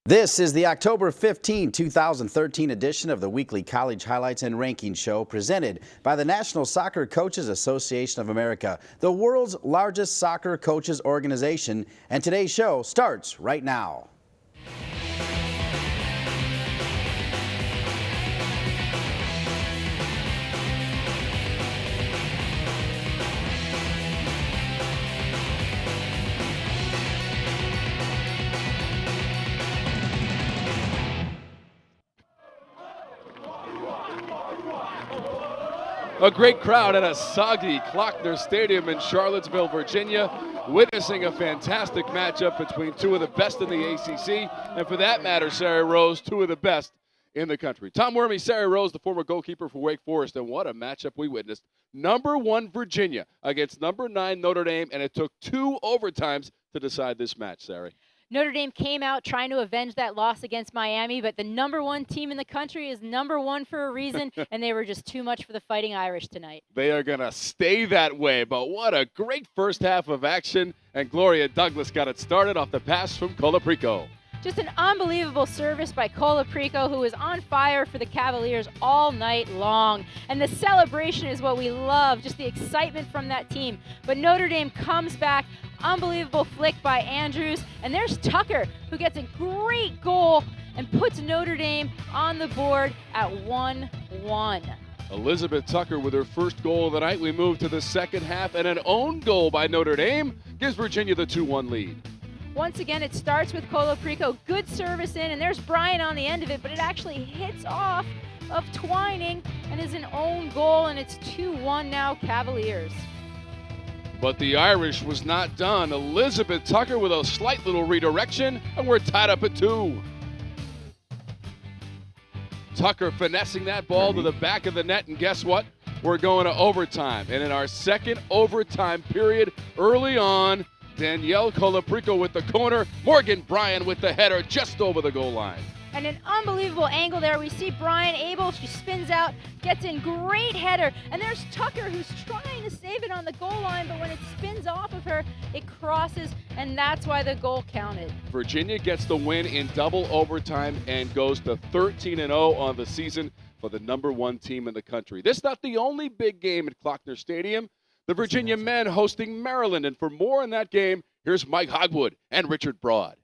This is the October 15, 2013 edition of the weekly College Highlights and Rankings Show presented by the National Soccer Coaches Association of America, the world's largest soccer coaches organization. And today's show starts right now. A great crowd at a soggy Klockner Stadium in Charlottesville, Virginia, witnessing a fantastic matchup between two of the best in the ACC, and for that matter, Sarah Rose, two of the best in the country. Tom Wormy, Sarah Rose, the former goalkeeper for Wake Forest, and what a matchup we witnessed. Number 1 Virginia against number 9 Notre Dame, and it took 2 overtimes to decide this match, Sarah. Notre Dame came out trying to avenge that loss against Miami, but the number 1 team in the country is number 1 for a reason, and they were just too much for the Fighting Irish tonight. They are going to stay that way, but what a great first half of action, and Gloria Douglas got it started off the pass from Colaprico. Just an unbelievable service by Colaprico, who was on fire for the Cavaliers all night long. And the celebration is what we love, just the excitement from that team. But Notre Dame comes back. Unbelievable flick by Andrews. And there's Tucker, who gets a great goal and puts Notre Dame on the board at 1-1. Elizabeth Tucker with her first goal of the night. We move to the second half, and an own goal by Notre Dame gives Virginia the 2-1 lead. Once again, it starts with Colaprico. Good service in, and there's Bryan on the end of it, but it actually hits off of Twining and is an own goal, and it's 2-1 now, Cavaliers. But the Irish was not done. Elizabeth Tucker with a slight little redirection, and we're tied up at 2. Tucker finessing that ball to the back of the net, and guess what? We're going to overtime. And in our second overtime period, early on, Danielle Colaprico with the corner, Morgan Bryan with the header just over the goal line. And an unbelievable angle there. We see Bryan able, she spins out, gets in, great header. And there's Tucker, who's trying to save it on the goal line, but when it spins off of her, it crosses, and that's why the goal counted. Virginia gets the win in double overtime and goes to 13-0 on the season for the number 1 team in the country. This is not the only big game at Klockner Stadium. The Virginia men hosting Maryland. And for more on that game, here's Mike Hogwood and Richard Broad.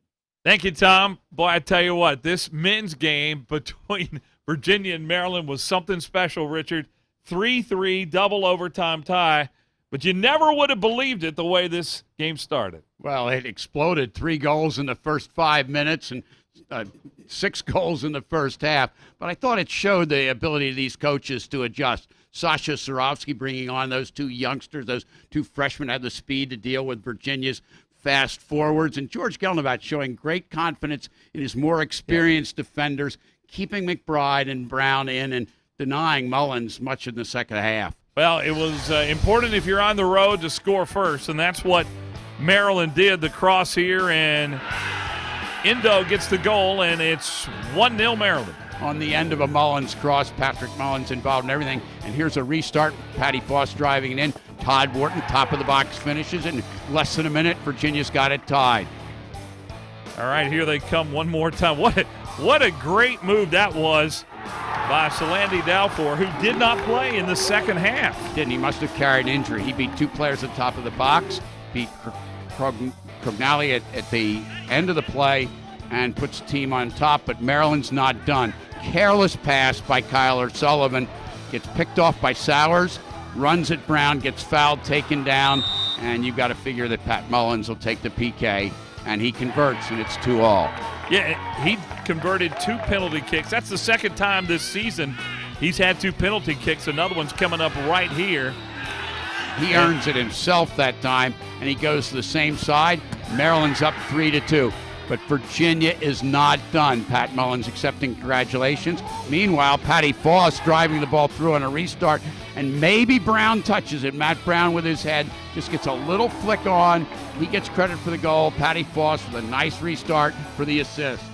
Thank you, Tom. Boy, I tell you what, this men's game between Virginia and Maryland was something special, Richard. 3-3, double overtime tie. But you never would have believed it the way this game started. Well, it exploded. 3 goals in the first 5 minutes and 6 goals in the first half. But I thought it showed the ability of these coaches to adjust. Sasha Surowski bringing on those 2 youngsters, those 2 freshmen had the speed to deal with Virginia's fast forwards. And George Gelnovat showing great confidence in his more experienced defenders, keeping McBride and Brown in and denying Mullins much in the second half. Well, it was important if you're on the road to score first, and that's what Maryland did. The cross here, and Indo gets the goal, and it's 1-0 Maryland. On the end of a Mullins cross, Patrick Mullins involved in everything. And here's a restart. Patty Foss driving it in. Todd Wharton, top of the box, finishes it in less than a minute. Virginia's got it tied. All right, here they come one more time. What a great move that was by Salandi Dalfor, who did not play in the second half. Didn't he? Must have carried an injury. He beat 2 players at the top of the box, beat Crognali at the end of the play, and puts the team on top, but Maryland's not done. Careless pass by Kyler Sullivan. Gets picked off by Sowers, runs at Brown, gets fouled, taken down, and you've got to figure that Pat Mullins will take the PK, and he converts, and it's 2-all. Yeah, he converted 2 penalty kicks. That's the second time this season he's had 2 penalty kicks. Another one's coming up right here. He earns it himself that time, and he goes to the same side. Maryland's up 3-2. But Virginia is not done. Pat Mullins accepting congratulations. Meanwhile, Patty Foss driving the ball through on a restart, and maybe Brown touches it. Matt Brown with his head just gets a little flick on. He gets credit for the goal. Patty Foss with a nice restart for the assist.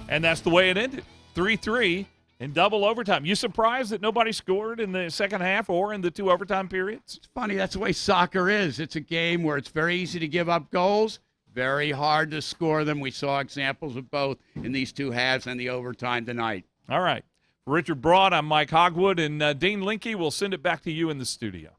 And that's the way it ended. 3-3 in double overtime. You surprised that nobody scored in the second half or in the 2 overtime periods? It's funny. That's the way soccer is. It's a game where it's very easy to give up goals. Very hard to score them. We saw examples of both in these two halves and the overtime tonight. All right. For Richard Broad, I'm Mike Hogwood, and Dean Linke, we'll send it back to you in the studio.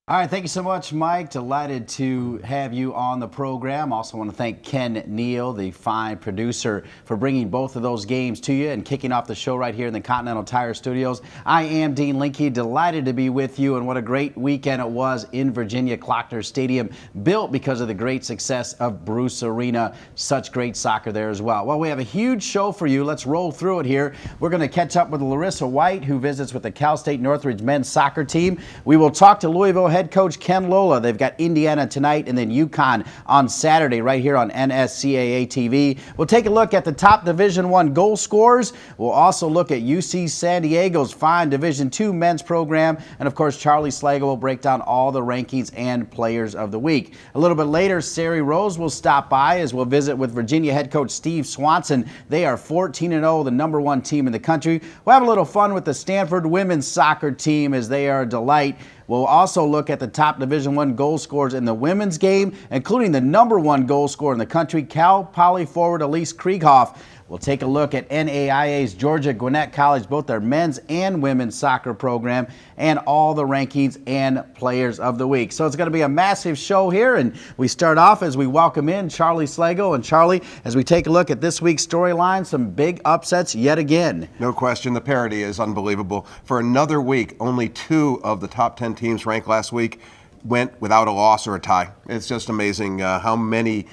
All right, thank you so much, Mike. Delighted to have you on the program. Also want to thank Ken Neal, the fine producer, for bringing both of those games to you and kicking off the show right here in the Continental Tire Studios. I am Dean Linke, delighted to be with you, and what a great weekend it was in Virginia Klockner Stadium, built because of the great success of Bruce Arena. Such great soccer there as well. Well, we have a huge show for you. Let's roll through it here. We're going to catch up with Larissa White, who visits with the Cal State Northridge men's soccer team. We will talk to Louisville head coach Ken Lola. They've got Indiana tonight and then UConn on Saturday right here on NSCAA TV. We'll take a look at the top Division I goal scorers. We'll also look at UC San Diego's fine Division II men's program. And of course, Charlie Slagle will break down all the rankings and players of the week. A little bit later, Sari Rose will stop by as we'll visit with Virginia head coach Steve Swanson. They are 14-0, the number 1 team in the country. We'll have a little fun with the Stanford women's soccer team as they are a delight. We'll also look at the top Division I goal scorers in the women's game, including the number 1 goal scorer in the country, Cal Poly forward Elise Krieghoff. We'll take a look at NAIA's Georgia Gwinnett College, both their men's and women's soccer program, and all the rankings and players of the week. So it's going to be a massive show here, and we start off as we welcome in Charlie Slagle. And Charlie, as we take a look at this week's storyline, some big upsets yet again. No question, the parity is unbelievable. For another week, only 2 of the top 10 teams ranked last week went without a loss or a tie. It's just amazing how many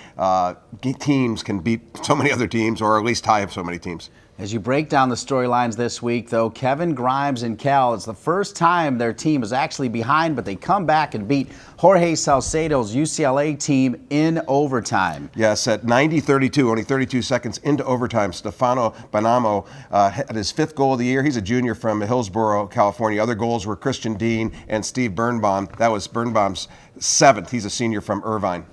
teams can beat so many other teams, or at least tie so many teams. As you break down the storylines this week, though, Kevin Grimes and Cal, it's the first time their team is actually behind, but they come back and beat Jorge Salcedo's UCLA team in overtime. Yes, at 90-32, only 32 seconds into overtime, Stefano Bonamo had his 5th goal of the year. He's a junior from Hillsborough, California. Other goals were Christian Dean and Steve Birnbaum. That was Birnbaum's 7th. He's a senior from Irvine.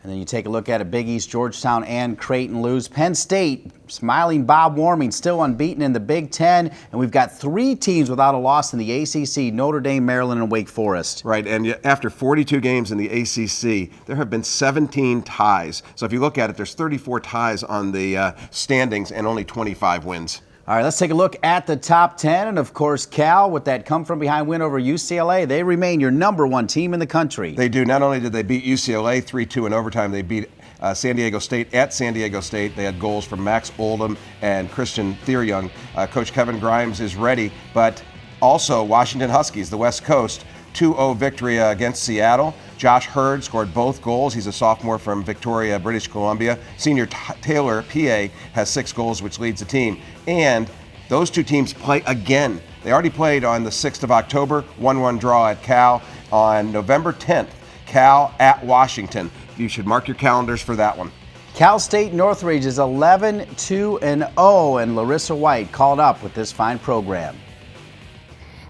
And then you take a look at it, Big East, Georgetown, and Creighton lose. Penn State, smiling Bob Warming, still unbeaten in the Big Ten. And we've got 3 teams without a loss in the ACC, Notre Dame, Maryland, and Wake Forest. Right, and after 42 games in the ACC, there have been 17 ties. So if you look at it, there's 34 ties on the standings and only 25 wins. All right, let's take a look at the top 10. And, of course, Cal, with that come-from-behind win over UCLA, they remain your number 1 team in the country. They do. Not only did they beat UCLA 3-2 in overtime, they beat San Diego State at San Diego State. They had goals from Max Oldham and Christian Thieryoung. Coach Kevin Grimes is ready, but also Washington Huskies, the West Coast, 2-0 victory against Seattle. Josh Hurd scored both goals. He's a sophomore from Victoria, British Columbia. Senior Taylor PA has 6 goals, which leads the team. And those 2 teams play again. They already played on the 6th of October, 1-1 draw at Cal. On November 10th, Cal at Washington. You should mark your calendars for that one. Cal State Northridge is 11-2-0, and Larissa White called up with this fine program.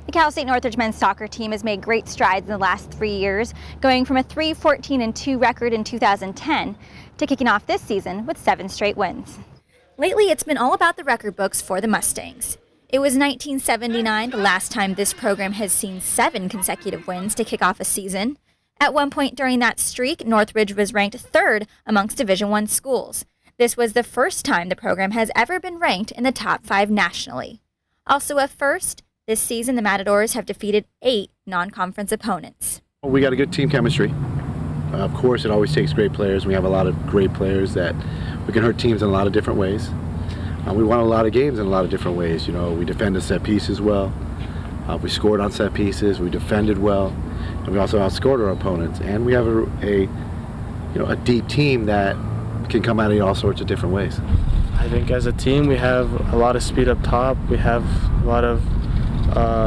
The Cal State Northridge men's soccer team has made great strides in the last 3 years, going from a 3-14-2 record in 2010 to kicking off this season with 7 straight wins. Lately, it's been all about the record books for the Mustangs. It was 1979, the last time this program has seen 7 consecutive wins to kick off a season. At one point during that streak, Northridge was ranked 3rd amongst Division I schools. This was the first time the program has ever been ranked in the top 5 nationally. Also a first, this season the Matadors have defeated 8 non-conference opponents. We got a good team chemistry. Of course, it always takes great players. We have a lot of great players that we can hurt teams in a lot of different ways. We won a lot of games in a lot of different ways. You know, we defended set pieces well. We scored on set pieces. We defended well, and we also outscored our opponents. And we have a deep team that can come at it all sorts of different ways. I think as a team we have a lot of speed up top. We have a lot of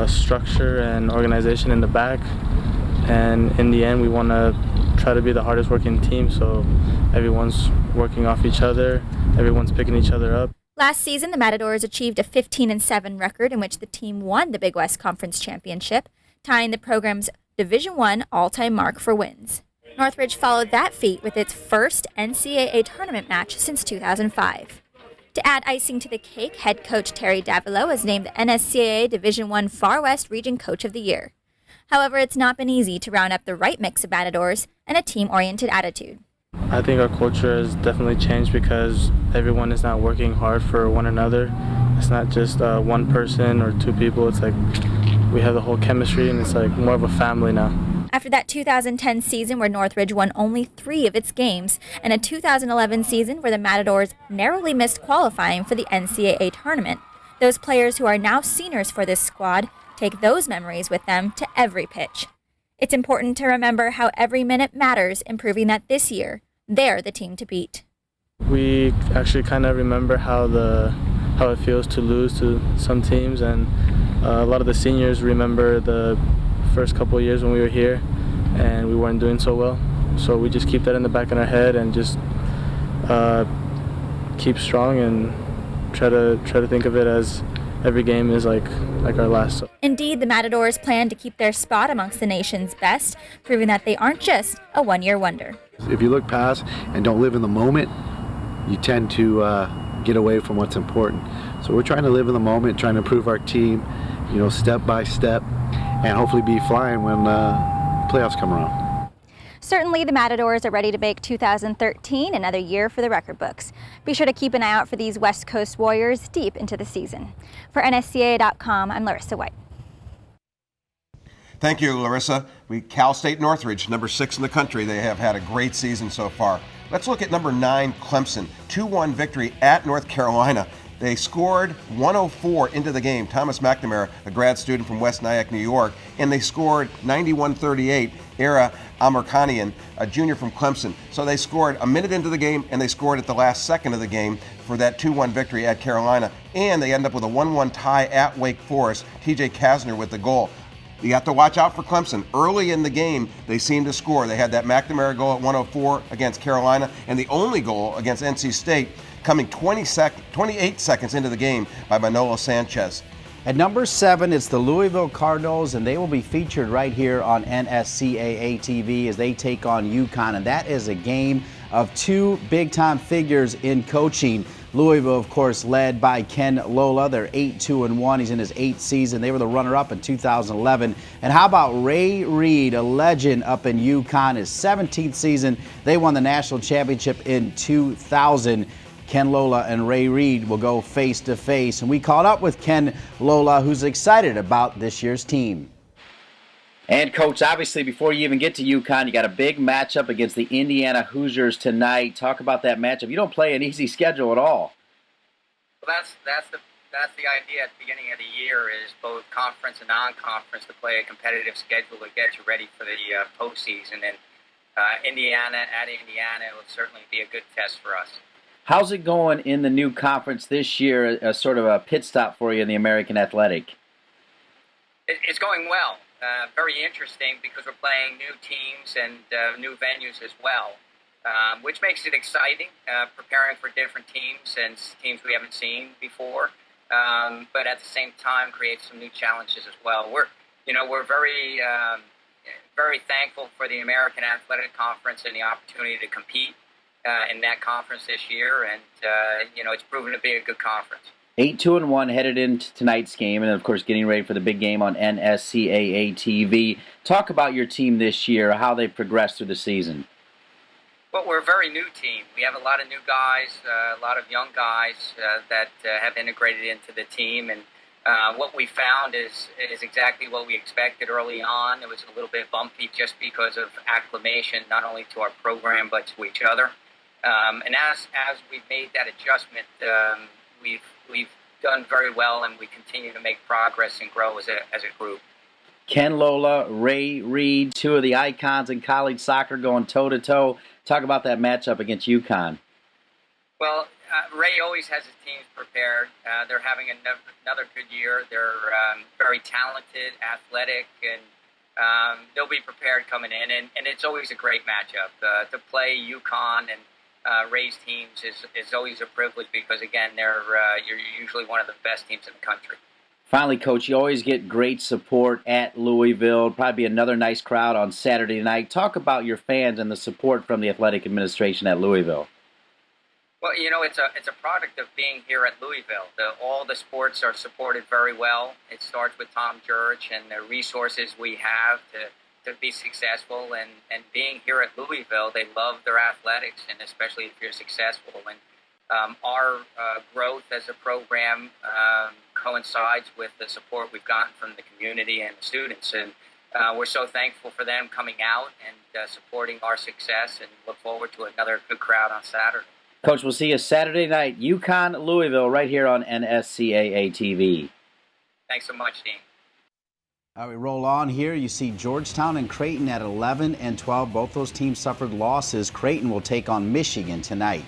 structure and organization in the back, and in the end we want to try to be the hardest working team, so everyone's working off each other, everyone's picking each other up. Last season, the Matadors achieved a 15-7 record in which the team won the Big West Conference Championship, tying the program's Division I all-time mark for wins. Northridge followed that feat with its first NCAA tournament match since 2005. To add icing to the cake, head coach Terry Davilo was named the NSCAA Division I Far West Region Coach of the Year. However, it's not been easy to round up the right mix of Matadors and a team-oriented attitude. I think our culture has definitely changed because everyone is now working hard for one another. It's not just one person or two people. It's like we have the whole chemistry, and it's like more of a family now. After that 2010 season where Northridge won only 3 of its games, and a 2011 season where the Matadors narrowly missed qualifying for the NCAA tournament, those players who are now seniors for this squad take those memories with them to every pitch. It's important to remember how every minute matters in proving that this year, they're the team to beat. We actually kind of remember how it feels to lose to some teams, and a lot of the seniors remember the first couple of years when we were here and we weren't doing so well. So we just keep that in the back of our head and just keep strong and try to think of it as every game is like our last. Indeed, the Matadors plan to keep their spot amongst the nation's best, proving that they aren't just a one-year wonder. If you look past and don't live in the moment, you tend to get away from what's important. So we're trying to live in the moment, trying to improve our team, step by step, and hopefully be flying when playoffs come around. Certainly, the Matadors are ready to make 2013 another year for the record books. Be sure to keep an eye out for these West Coast Warriors deep into the season. For NSCAA.com, I'm Larissa White. Thank you, Larissa. Cal State Northridge, number 6 in the country. They have had a great season so far. Let's look at number 9, Clemson. 2-1 victory at North Carolina. They scored 104 into the game. Thomas McNamara, a grad student from West Nyack, New York, and they scored 91-38. Era Amirkhanian, a junior from Clemson. So they scored a minute into the game, and they scored at the last second of the game for that 2-1 victory at Carolina. And they end up with a 1-1 tie at Wake Forest. TJ Kasner with the goal. You have to watch out for Clemson. Early in the game, they seemed to score. They had that McNamara goal at 104 against Carolina, and the only goal against NC State coming 28 seconds into the game by Manolo Sanchez. At number 7, it's the Louisville Cardinals, and they will be featured right here on NSCAA TV as they take on UConn, and that is a game of 2 big-time figures in coaching. Louisville, of course, led by Ken Lola. They're 8-2-1. He's in his 8th season. They were the runner-up in 2011. And how about Ray Reid, a legend up in UConn, his 17th season. They won the national championship in 2000. Ken Lola and Ray Reid will go face-to-face. And we caught up with Ken Lola, who's excited about this year's team. And, Coach, obviously, before you even get to UConn, you got a big matchup against the Indiana Hoosiers tonight. Talk about that matchup. You don't play an easy schedule at all. Well, that's the idea at the beginning of the year, is both conference and non-conference to play a competitive schedule to get you ready for the postseason. And Indiana will certainly be a good test for us. How's it going in the new conference this year, sort of a pit stop for you in the American Athletic? It's going well. Very interesting because we're playing new teams and new venues as well, which makes it exciting, preparing for different teams and teams we haven't seen before, but at the same time creates some new challenges as well. We're very thankful for the American Athletic Conference and the opportunity to compete in that conference this year, and it's proven to be a good conference. 8-2-1 headed into tonight's game, and of course getting ready for the big game on NSCAA TV. Talk about your team this year, how they progressed through the season. Well, we're a very new team. We have a lot of new guys, a lot of young guys that have integrated into the team, and what we found is exactly what we expected early on. It was a little bit bumpy just because of acclimation, not only to our program but to each other. And as we've made that adjustment, we've done very well, and we continue to make progress and grow as a group. Ken Lola, Ray Reid, 2 of the icons in college soccer going toe-to-toe. Talk about that matchup against UConn. Well, Ray always has his teams prepared. They're having another good year. They're very talented, athletic, and they'll be prepared coming in. And it's always a great matchup. To play UConn and Ray's teams is always a privilege because, again, you're usually one of the best teams in the country. Finally, Coach, you always get great support at Louisville. Probably be another nice crowd on Saturday night. Talk about your fans and the support from the athletic administration at Louisville. Well, it's a product of being here at Louisville. All the sports are supported very well. It starts with Tom Jurich and the resources we have to be successful, and being here at Louisville, they love their athletics, and especially if you're successful. And our growth as a program coincides with the support we've gotten from the community and the students, and we're so thankful for them coming out and supporting our success, and look forward to another good crowd on Saturday. Coach, we'll see you Saturday night, UConn Louisville, right here on NSCAA TV. Thanks so much, Dean. All right, we roll on here. You see Georgetown and Creighton at 11 and 12. Both those teams suffered losses. Creighton will take on Michigan tonight.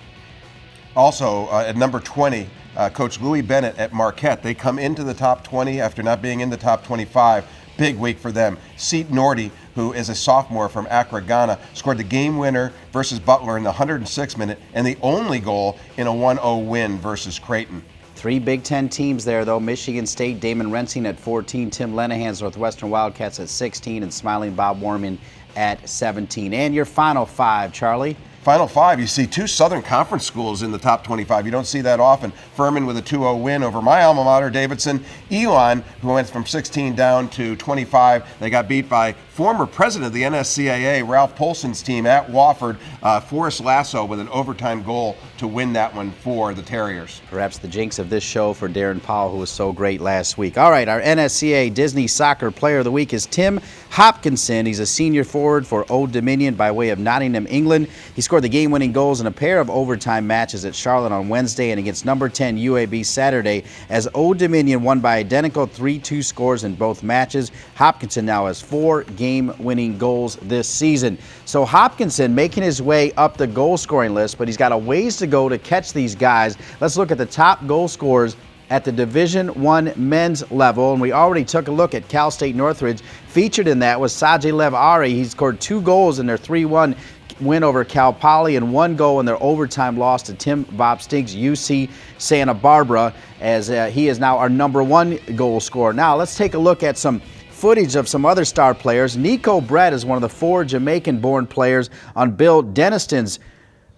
Also, at number 20, Coach Louis Bennett at Marquette. They come into the top 20 after not being in the top 25. Big week for them. Seat Nordy, who is a sophomore from Accra, Ghana, scored the game winner versus Butler in the 106th minute and the only goal in a 1-0 win versus Creighton. 3 Big Ten teams there, though. Michigan State, Damon Rensing at 14, Tim Lenahan's Northwestern Wildcats at 16, and Smiling Bob Warman at 17. And your Final 5, Charlie? Final 5, you see 2 Southern Conference schools in the top 25. You don't see that often. Furman with a 2-0 win over my alma mater, Davidson. Elon, who went from 16 down to 25. They got beat by former president of the NSCAA, Ralph Polson's team at Wofford. Forrest Lasso with an overtime goal to win that one for the Terriers. Perhaps the jinx of this show for Darren Powell, who was so great last week. All right, our NSCAA Disney Soccer Player of the Week is Tim Hopkinson. He's a senior forward for Old Dominion by way of Nottingham, England. He scored the game-winning goals in a pair of overtime matches at Charlotte on Wednesday and against number 10 UAB Saturday, as Old Dominion won by identical 3-2 scores in both matches. Hopkinson now has 4 game-winning goals this season. So Hopkinson making his way up the goal-scoring list, but he's got a ways to go to catch these guys. Let's look at the top goal scorers at the Division I men's level, and we already took a look at Cal State Northridge. Featured in that was Sajay Lev Ari. He scored 2 goals in their 3-1 win over Cal Poly and 1 goal in their overtime loss to Tim Bob Stink's UC Santa Barbara, as he is now our number 1 goal scorer. Now let's take a look at some footage of some other star players. Nico Brett is one of the 4 Jamaican-born players on Bill Deniston's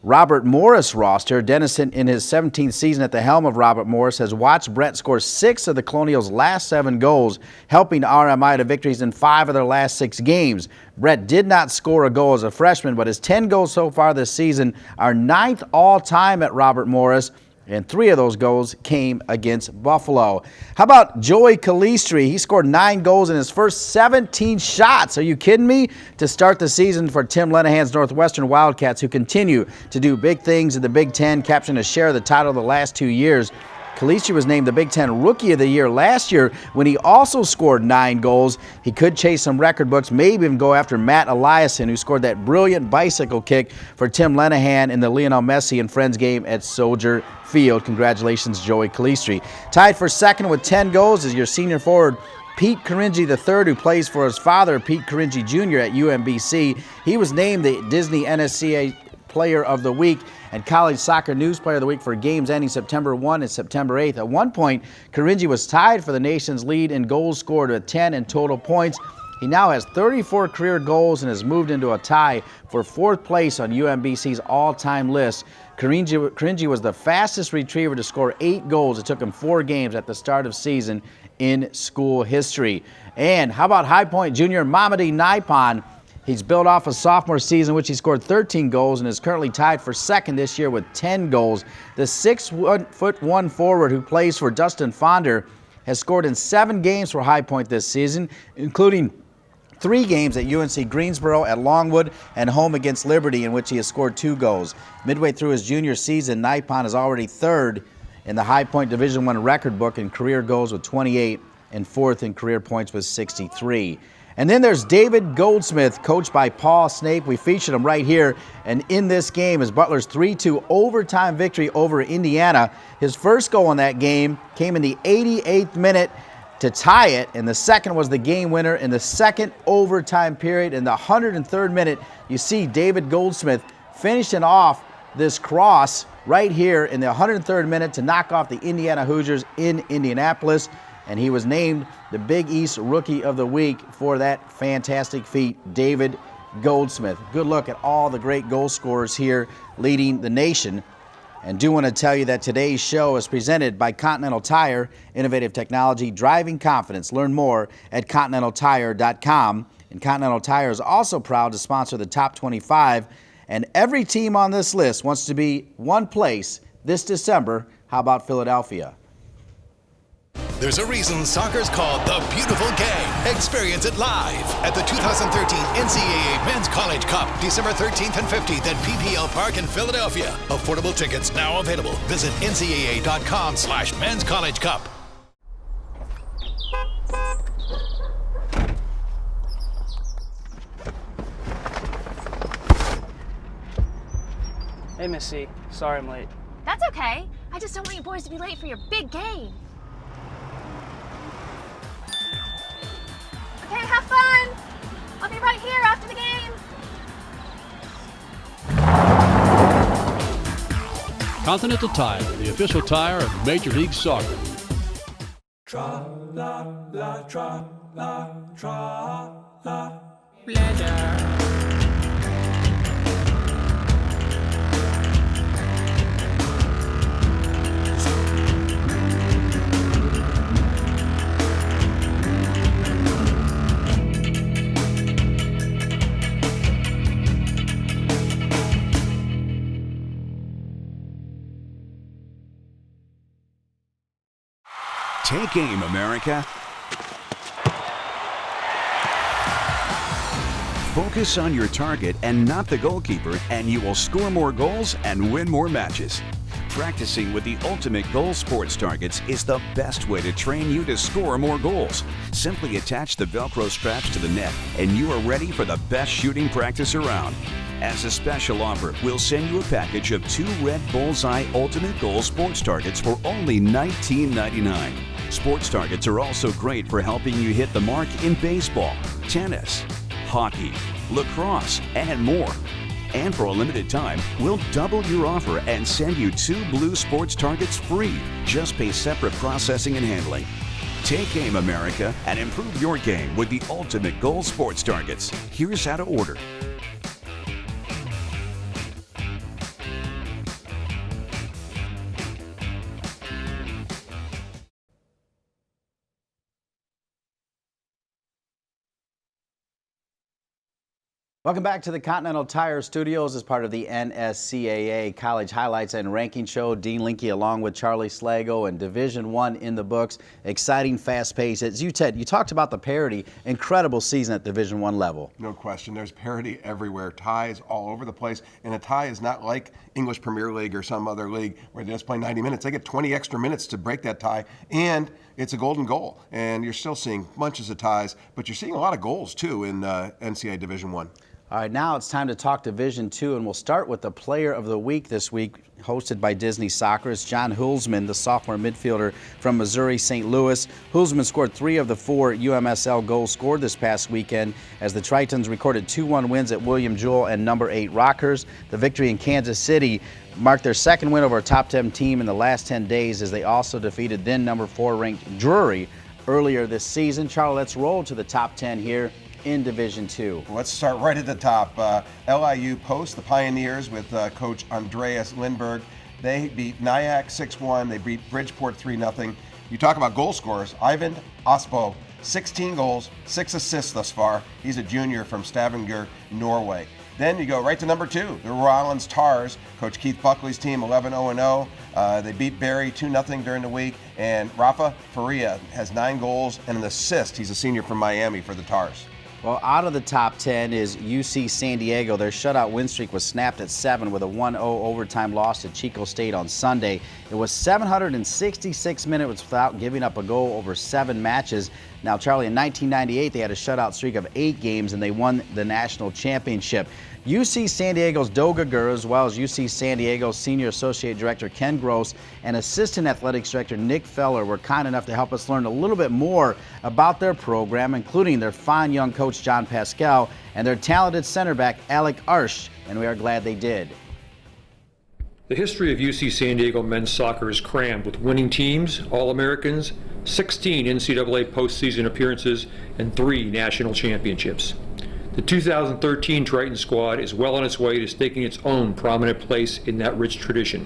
Robert Morris roster. Deniston, in his 17th season at the helm of Robert Morris, has watched Brett score 6 of the Colonials' last 7 goals, helping RMI to victories in 5 of their last 6 games. Brett did not score a goal as a freshman, but his 10 goals so far this season are 9th all-time at Robert Morris, and 3 of those goals came against Buffalo. How about Joey Calistri? He scored 9 goals in his first 17 shots. Are you kidding me? To start the season for Tim Lenahan's Northwestern Wildcats, who continue to do big things in the Big Ten, capturing a share of the title the last 2 years. Calistri was named the Big Ten Rookie of the Year last year when he also scored 9 goals. He could chase some record books, maybe even go after Matt Eliason, who scored that brilliant bicycle kick for Tim Lenahan in the Lionel Messi and Friends game at Soldier Field. Congratulations, Joey Calistri. Tied for second with 10 goals is your senior forward, Pete Karinji III, who plays for his father, Pete Karinji Jr. at UMBC. He was named the Disney NSCAA Player of the Week and College Soccer News Player of the Week for games ending September 1 and September 8th. At one point, Karinji was tied for the nation's lead in goals scored with 10 in total points. He now has 34 career goals and has moved into a tie for 4th place on UMBC's all-time list. Karinji was the fastest retriever to score 8 goals. It took him 4 games at the start of season in school history. And how about High Point junior Mamadi Naipon? He's built off a sophomore season in which he scored 13 goals and is currently tied for second this year with 10 goals. The 6'1" forward who plays for Dustin Fonder has scored in 7 games for High Point this season, including 3 games at UNC Greensboro, at Longwood, and home against Liberty, in which he has scored 2 goals. Midway through his junior season, Naipon is already 3rd in the High Point Division I record book in career goals with 28 and 4th in career points with 63. And then there's David Goldsmith, coached by Paul Snape. We featured him right here. And in this game is Butler's 3-2 overtime victory over Indiana. His first goal in that game came in the 88th minute to tie it, and the second was the game winner in the second overtime period. In the 103rd minute, you see David Goldsmith finishing off this cross right here in the 103rd minute to knock off the Indiana Hoosiers in Indianapolis. And he was named the Big East Rookie of the Week for that fantastic feat, David Goldsmith. Good look at all the great goal scorers here leading the nation. And do want to tell you that today's show is presented by Continental Tire, innovative technology, driving confidence. Learn more at continentaltire.com. And Continental Tire is also proud to sponsor the top 25, and every team on this list wants to be one place this December. How about Philadelphia? There's a reason soccer's called the beautiful game. Experience it live at the 2013 NCAA Men's College Cup, December 13th and 15th at PPL Park in Philadelphia. Affordable tickets now available. Visit ncaa.com/Men's College Cup. Hey, Missy. Sorry I'm late. That's okay. I just don't want you boys to be late for your big game. Okay, have fun. I'll be right here after the game. Continental Tire, the official tire of Major League Soccer. Tra-la-la, tra-la-la. Take aim, America. Focus on your target and not the goalkeeper, and you will score more goals and win more matches. Practicing with the Ultimate Goal Sports Targets is the best way to train you to score more goals. Simply attach the Velcro straps to the net, and you are ready for the best shooting practice around. As a special offer, we'll send you a package of 2 Red Bullseye Ultimate Goal Sports Targets for only $19.99. Sports targets are also great for helping you hit the mark in baseball, tennis, hockey, lacrosse, and more. And for a limited time, we'll double your offer and send you 2 blue sports targets free. Just pay separate processing and handling. Take aim, America, and improve your game with the Ultimate Goal Sports Targets. Here's how to order. Welcome back to the Continental Tire Studios as part of the NSCAA College Highlights and Ranking Show. Dean Linke along with Charlie Slago, and Division I in the books. Exciting, fast pace. As you said, you talked about the parity. Incredible season at Division I level. No question. There's parity everywhere. Ties all over the place. And a tie is not like English Premier League or some other league where they just play 90 minutes. They get 20 extra minutes to break that tie. And it's a golden goal. And you're still seeing bunches of ties, but you're seeing a lot of goals too in NCAA Division I. All right, now it's time to talk Division II, and we'll start with the Player of the Week this week, hosted by Disney Soccer. It's John Hulsman, the sophomore midfielder from Missouri St. Louis. Hulsman scored 3 of the 4 UMSL goals scored this past weekend as the Tritons recorded 2-1 wins at William Jewell and number 8 Rockers. The victory in Kansas City marked their second win over a top 10 team in the last 10 days as they also defeated then number 4 ranked Drury earlier this season. Charlie, let's roll to the top 10 here in Division II. Let's start right at the top. LIU Post, the Pioneers with Coach Andreas Lindberg. They beat Nyack 6-1. They beat Bridgeport 3-0. You talk about goal scorers. Ivan Aspo, 16 goals, 6 assists thus far. He's a junior from Stavanger, Norway. Then you go right to number 2, the Rollins Tars. Coach Keith Buckley's team, 11-0-0. They beat Barry 2-0 during the week. And Rafa Faria has 9 goals and an assist. He's a senior from Miami for the Tars. Well, out of the top 10 is UC San Diego. Their shutout win streak was snapped at 7 with a 1-0 overtime loss to Chico State on Sunday. It was 766 minutes without giving up a goal over 7 matches. Now, Charlie, in 1998, they had a shutout streak of 8 games, and they won the national championship. UC San Diego's Doga Gur, as well as UC San Diego's Senior Associate Director Ken Gross and Assistant Athletics Director Nick Feller were kind enough to help us learn a little bit more about their program, including their fine young coach John Pascal and their talented center back Alec Arsh, and we are glad they did. The history of UC San Diego men's soccer is crammed with winning teams, All-Americans, 16 NCAA postseason appearances, and 3 national championships. The 2013 Triton squad is well on its way to staking its own prominent place in that rich tradition.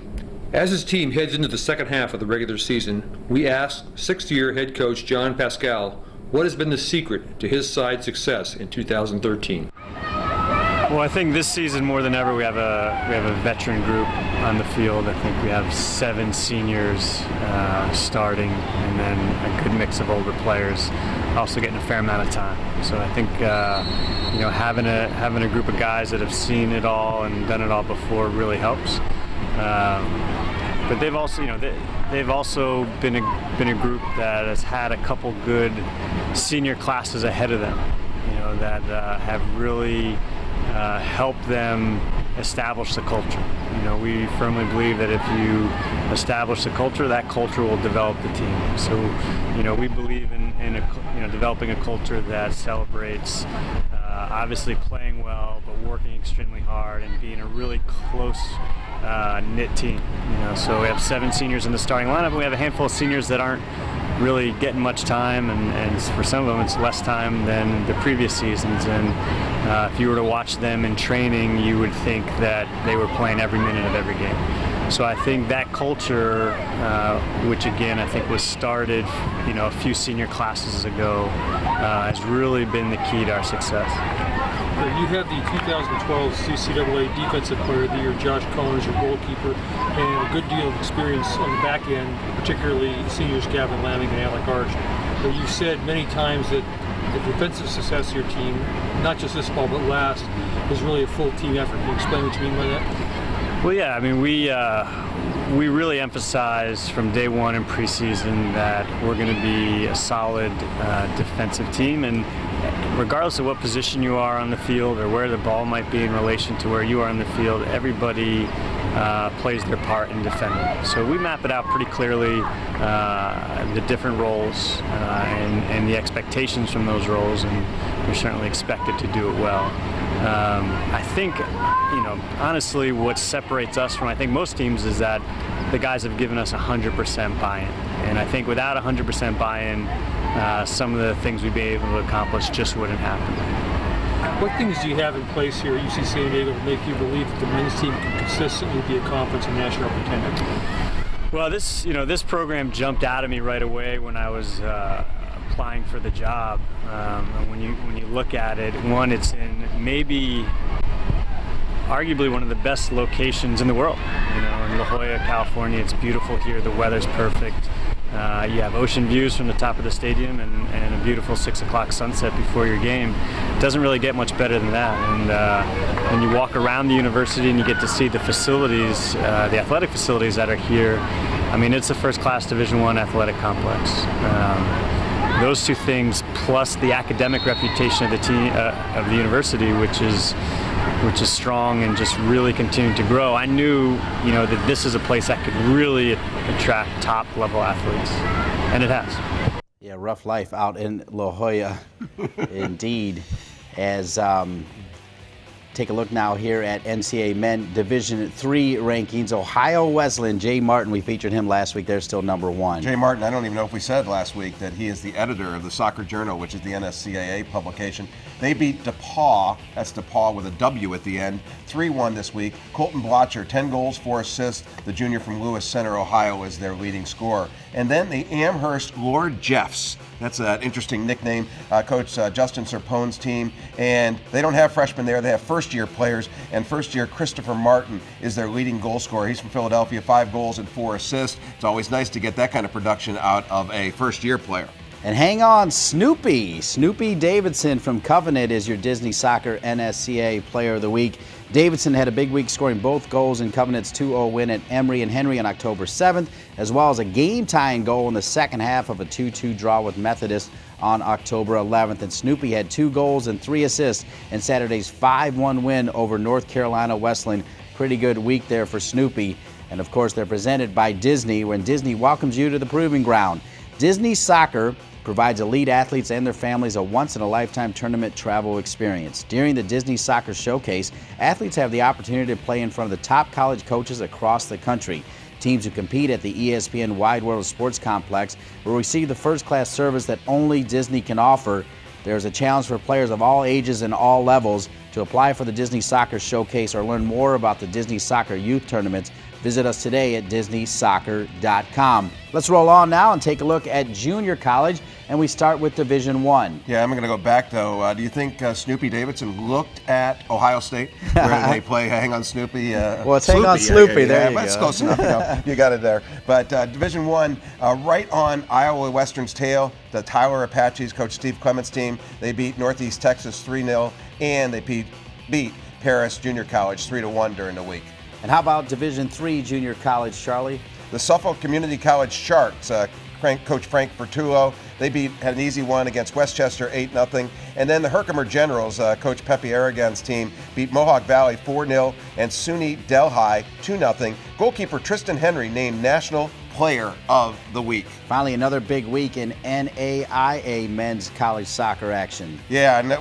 As his team heads into the second half of the regular season, we asked 6th-year head coach John Pascal What has been the secret to his side's success in 2013? Well, I think this season more than ever we have a veteran group on the field. I think we have 7 seniors starting, and then a good mix of older players also getting a fair amount of time. So I think having a group of guys that have seen it all and done it all before really helps. But they've also been a group that has had a couple good senior classes ahead of them, that have really help them establish the culture. We firmly believe that if you establish the culture, that culture will develop the team. So, we believe in developing a culture that celebrates obviously playing well, but working extremely hard and being a really close knit team. So we have 7 seniors in the starting lineup, and we have a handful of seniors that aren't really getting much time, and for some of them it's less time than the previous seasons. And if you were to watch them in training, you would think that they were playing every minute of every game. So I think that culture, which again I think was started, a few senior classes ago, has really been the key to our success. You have the 2012 CCAA Defensive Player of the Year, Josh Cohen, as your goalkeeper, and a good deal of experience on the back end, particularly seniors Gavin Lamming and Alec Arch. But you've said many times that the defensive success of your team, not just this fall but last, is really a full team effort. Can you explain what you mean by that? Well, yeah, I mean, we really emphasize from day one in preseason that we're going to be a solid defensive team, and regardless of what position you are on the field or where the ball might be in relation to where you are on the field, everybody plays their part in defending. So we map it out pretty clearly, the different roles and the expectations from those roles, and we're certainly expected to do it well. I think, honestly, what separates us from, I think, most teams is that the guys have given us 100% buy-in. And I think without 100% buy-in, some of the things we'd be able to accomplish just wouldn't happen. What things do you have in place here at UC San Diego to make you believe that the men's team can consistently be a conference and national contender? Well, this program jumped out at me right away when I was applying for the job. When you look at it, one, it's in maybe arguably one of the best locations in the world. In La Jolla, California, it's beautiful here. The weather's perfect. You have ocean views from the top of the stadium and a beautiful 6 o'clock sunset before your game. It doesn't really get much better than that. And you walk around the university and you get to see the facilities, the athletic facilities that are here. I mean, it's a first-class Division I athletic complex. Those two things, plus the academic reputation of the team, of the university, which is strong and just really continuing to grow. I knew, that this is a place that could really attract top-level athletes, and it has. Yeah, rough life out in La Jolla, indeed. As take a look now here at NCAA Men Division III rankings. Ohio Wesleyan, Jay Martin, we featured him last week. They're still number 1. Jay Martin, I don't even know if we said last week that he is the editor of the Soccer Journal, which is the NSCAA publication. They beat DePauw, that's DePauw with a W at the end, 3-1 this week. Colton Blotcher, 10 goals, 4 assists. The junior from Lewis Center, Ohio, is their leading scorer. And then the Amherst Lord Jeffs. That's an interesting nickname. Coach Justin Serpone's team. And they don't have freshmen there. They have first-year players. And first-year Christopher Martin is their leading goal scorer. He's from Philadelphia, 5 goals and 4 assists. It's always nice to get that kind of production out of a first-year player. And hang on, Snoopy. Snoopy Davidson from Covenant is your Disney Soccer NSCAA Player of the Week. Davidson had a big week, scoring both goals in Covenant's 2-0 win at Emory and Henry on October 7th, as well as a game-tying goal in the second half of a 2-2 draw with Methodist on October 11th. And Snoopy had 2 goals and 3 assists in Saturday's 5-1 win over North Carolina Wesleyan. Pretty good week there for Snoopy. And of course, they're presented by Disney, when Disney welcomes you to the proving ground. Disney Soccer provides elite athletes and their families a once-in-a-lifetime tournament travel experience. During the Disney Soccer Showcase, athletes have the opportunity to play in front of the top college coaches across the country. Teams who compete at the ESPN Wide World of Sports Complex will receive the first-class service that only Disney can offer. There's a challenge for players of all ages and all levels. To apply for the Disney Soccer Showcase or learn more about the Disney Soccer Youth Tournaments, Visit us today at DisneySoccer.com. Let's roll on now and take a look at junior college, and we start with Division I. Yeah, I'm going to go back, though. Do you think Snoopy Davidson looked at Ohio State, where they play Hang on Snoopy? Well, it's Hang on Sloopy. There you go. That's close enough. You got it there. But Division I, right on Iowa Western's tail, the Tyler Apaches, Coach Steve Clement's team, they beat Northeast Texas 3-0, and they beat Paris Junior College 3-1 during the week. And how about Division III junior college, Charlie? The Suffolk Community College Sharks, Coach Frank Bertullo, they had an easy one against Westchester 8-0. And then the Herkimer Generals, Coach Pepe Aragon's team, beat Mohawk Valley 4-0 and SUNY Delhi 2-0. Goalkeeper Tristan Henry named National Player of the Week. Finally, another big week in NAIA men's college soccer action. Yeah, and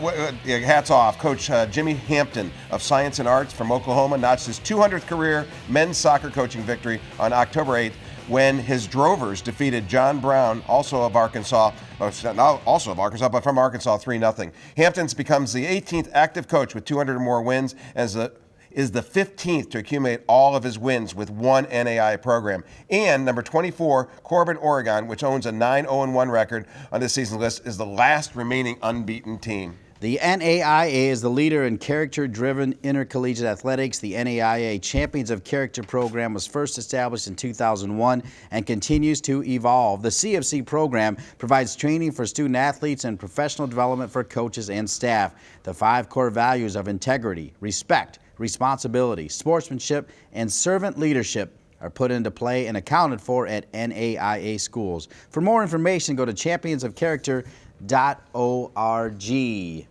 hats off. Coach Jimmy Hampton of Science and Arts from Oklahoma notched his 200th career men's soccer coaching victory on October 8th when his Drovers defeated John Brown, also of Arkansas, but from Arkansas, 3-0. Hampton's becomes the 18th active coach with 200 or more wins as is the 15th to accumulate all of his wins with one NAIA program. And number 24, Corbin, Oregon, which owns a 9-0-1 record on this season's list, is the last remaining unbeaten team. The NAIA is the leader in character-driven intercollegiate athletics. The NAIA Champions of Character program was first established in 2001 and continues to evolve. The CFC program provides training for student athletes and professional development for coaches and staff. The 5 core values of integrity, respect, responsibility, sportsmanship, and servant leadership are put into play and accounted for at NAIA schools. For more information, go to championsofcharacter.org.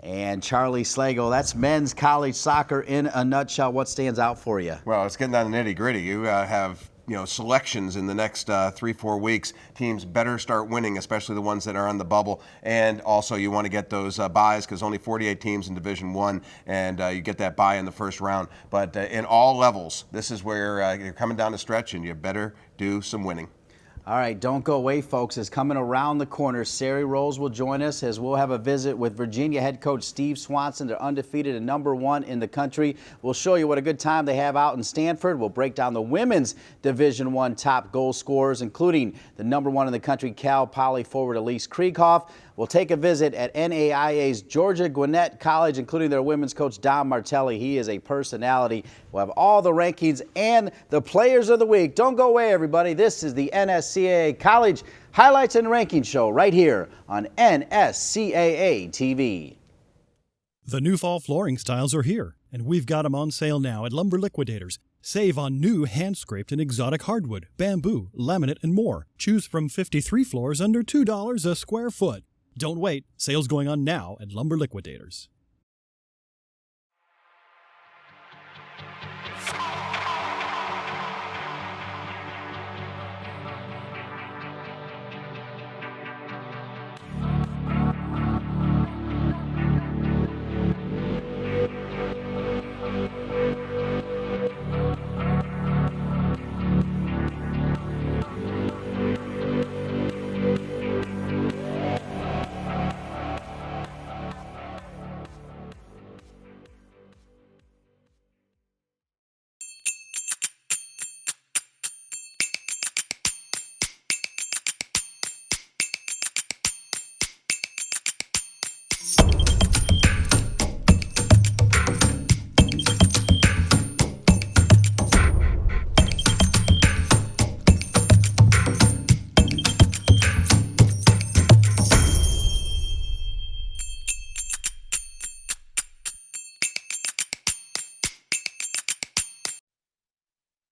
And Charlie Slagle, that's men's college soccer in a nutshell. What stands out for you? Well, it's getting down to nitty-gritty. You have selections in the next 3-4 weeks. Teams better start winning, especially the ones that are on the bubble. And also you want to get those buys because only 48 teams in Division I, and you get that buy in the first round. But in all levels, this is where you're coming down the stretch, and you better do some winning. All right, don't go away, folks. It's coming around the corner. Sari Rose will join us as we'll have a visit with Virginia head coach Steve Swanson. They're undefeated and #1 in the country. We'll show you what a good time they have out in Stanford. We'll break down the women's Division I top goal scorers, including the #1 in the country Cal Poly forward Elise Krieghoff. We'll take a visit at NAIA's Georgia Gwinnett College, including their women's coach Don Martelli. He is a personality. We'll have all the rankings and the players of the week. Don't go away, everybody. This is the NSCAA College Highlights and Rankings Show right here on NSCAA TV. The new fall flooring styles are here, and we've got them on sale now at Lumber Liquidators. Save on new hand-scraped and exotic hardwood, bamboo, laminate, and more. Choose from 53 floors under $2 a square foot. Don't wait. Sales going on now at Lumber Liquidators.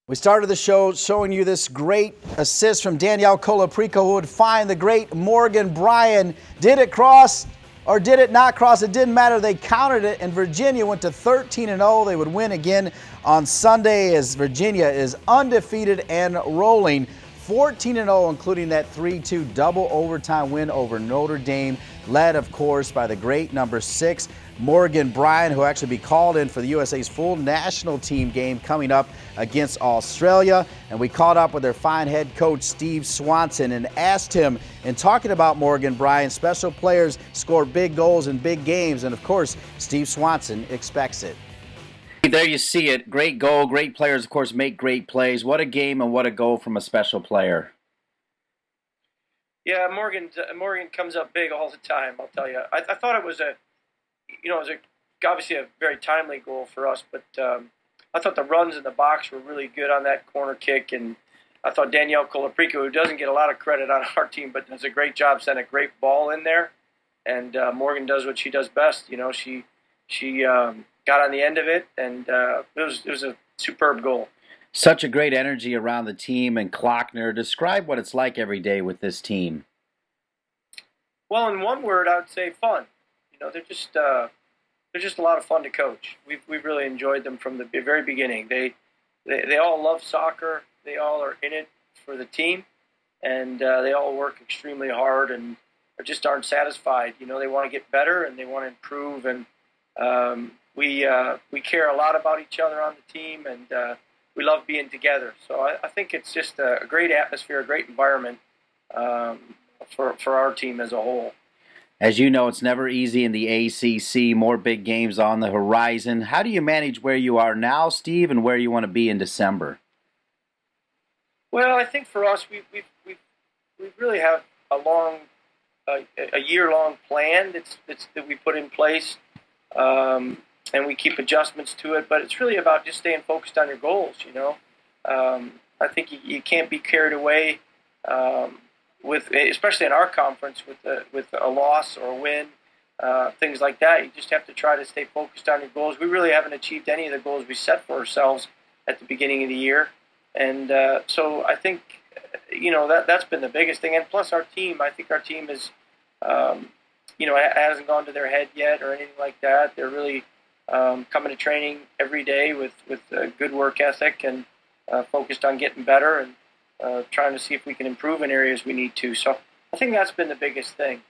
We started the show showing you this great assist from Danielle Colaprico, who would find the great Morgan Bryan. Did it cross or did it not cross? It didn't matter. They countered it, and Virginia went to 13-0. They would win again on Sunday as Virginia is undefeated and rolling. 14-0, including that 3-2 double overtime win over Notre Dame, led, of course, by the great number 6, Morgan Bryan, who will actually be called in for the USA's full national team game coming up against Australia. And we caught up with their fine head coach, Steve Swanson, and asked him, in talking about Morgan Bryan, special players score big goals in big games, and of course, Steve Swanson expects it. There you see it. Great goal. Great players, of course, make great plays. What a game and what a goal from a special player. Yeah, Morgan comes up big all the time, I'll tell you. I thought it was obviously a very timely goal for us, but I thought the runs in the box were really good on that corner kick, and I thought Danielle Colaprico, who doesn't get a lot of credit on our team, but does a great job, sent a great ball in there, and Morgan does what she does best. She got on the end of it, and it was a superb goal. Such a great energy around the team. And Klockner, describe what it's like every day with this team. Well, in one word, I would say fun. They're just a lot of fun to coach. We've really enjoyed them from the very beginning. They all love soccer. They all are in it for the team, and they all work extremely hard and just aren't satisfied. They want to get better and they want to improve, and we care a lot about each other on the team, and we love being together. So I think it's just a great atmosphere, a great environment for our team as a whole. As you know, it's never easy in the ACC. More big games on the horizon. How do you manage where you are now, Steve, and where you want to be in December? Well, I think for us, we really have a year-long plan that we put in place. And we keep adjustments to it, but it's really about just staying focused on your goals. I think you can't be carried away with, especially in our conference, with a loss or a win, things like that. You just have to try to stay focused on your goals. We really haven't achieved any of the goals we set for ourselves at the beginning of the year, and so I think that's been the biggest thing. And plus, our team. I think our team is, hasn't gone to their head yet or anything like that. They're really coming to training every day with a good work ethic and focused on getting better and trying to see if we can improve in areas we need to. So I think that's been the biggest thing.